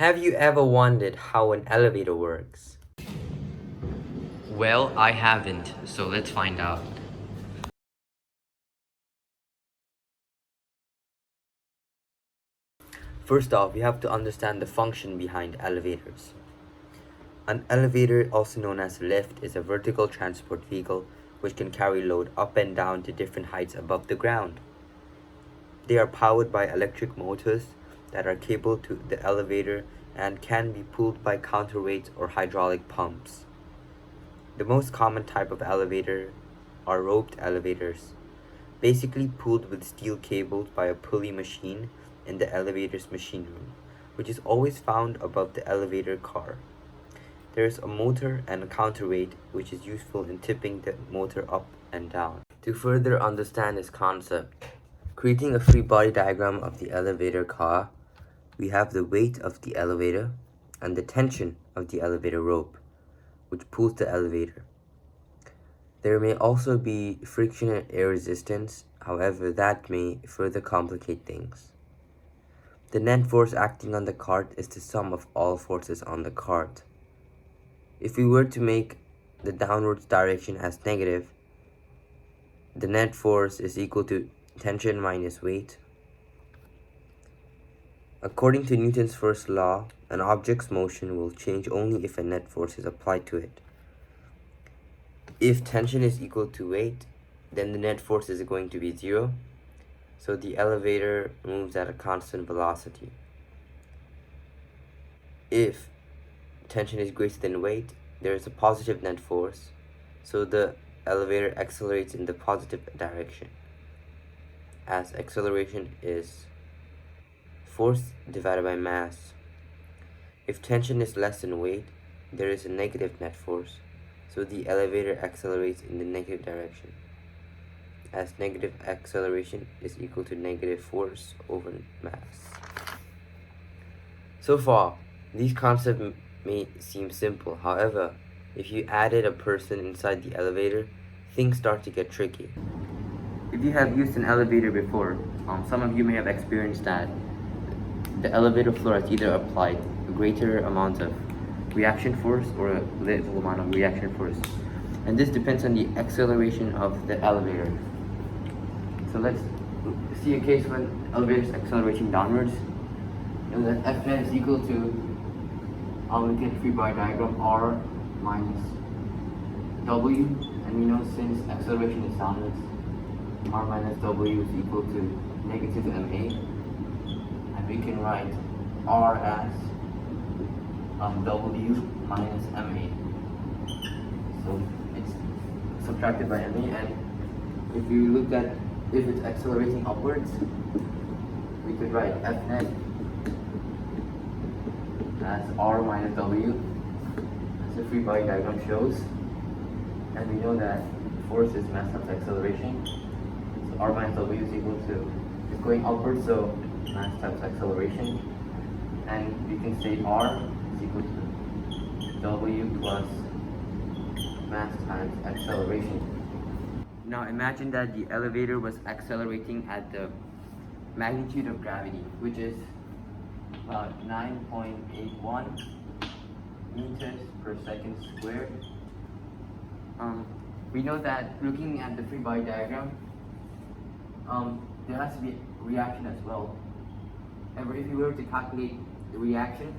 Have you ever wondered how an elevator works? Well, I haven't, so let's find out. First off, you have to understand the function behind elevators. An elevator, also known as a lift, is a vertical transport vehicle which can carry load up and down to different heights above the ground. They are powered by electric motors that are cabled to the elevator and can be pulled by counterweights or hydraulic pumps. The most common type of elevator are roped elevators, basically pulled with steel cables by a pulley machine in the elevator's machine room, which is always found above the elevator car. There is a motor and a counterweight which is useful in tipping the motor up and down. To further understand this concept, creating a free body diagram of the elevator car, we have the weight of the elevator and the tension of the elevator rope, which pulls the elevator. There may also be friction and air resistance, however that may further complicate things. The net force acting on the cart is the sum of all forces on the cart. If we were to make the downwards direction as negative, the net force is equal to tension minus weight. According to Newton's first law, an object's motion will change only if a net force is applied to it. If tension is equal to weight, then the net force is going to be 0, so the elevator moves at a constant velocity. If tension is greater than weight, there is a positive net force, so the elevator accelerates in the positive direction, as acceleration is force divided by mass. If tension is less than weight, there is a negative net force, so the elevator accelerates in the negative direction, as negative acceleration is equal to negative force over mass. So far, these concepts may seem simple. However, if you added a person inside the elevator, things start to get tricky. If you have used an elevator before, some of you may have experienced that the elevator floor has either applied a greater amount of reaction force or a little amount of reaction force, and this depends on the acceleration of the elevator. So let's see a case when the elevator is accelerating downwards. You know that F net is equal to, we get free body diagram R minus W, and we know since acceleration is downwards, R minus W is equal to negative ma, and we can write R as W minus ma. So it's subtracted by ma, and if you look at if it's accelerating upwards, we could write F net as R minus W, as the free body diagram shows, and we know that force is mass times acceleration, so R minus W is equal to, it's going upwards, so mass times acceleration, and we can say R is equal to W plus mass times acceleration. Now imagine that the elevator was accelerating at the magnitude of gravity, which is about 9.81 meters per second squared. We know that looking at the free body diagram, there has to be reaction as well. However, if you were to calculate the reaction,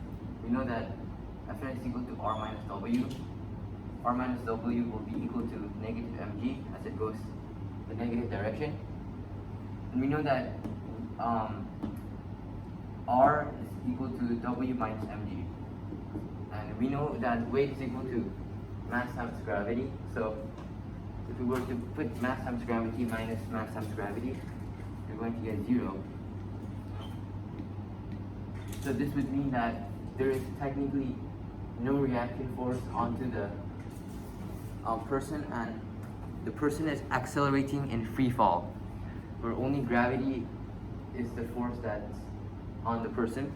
we know that F net is equal to R minus W. R minus W will be equal to negative mg as it goes the negative direction. And we know that R is equal to W minus mg. And we know that weight is equal to mass times gravity. So if we were to put mass times gravity minus mass times gravity, we're going to get 0. So this would mean that there is technically no reaction force onto the person, and the person is accelerating in free fall, where only gravity is the force that's on the person.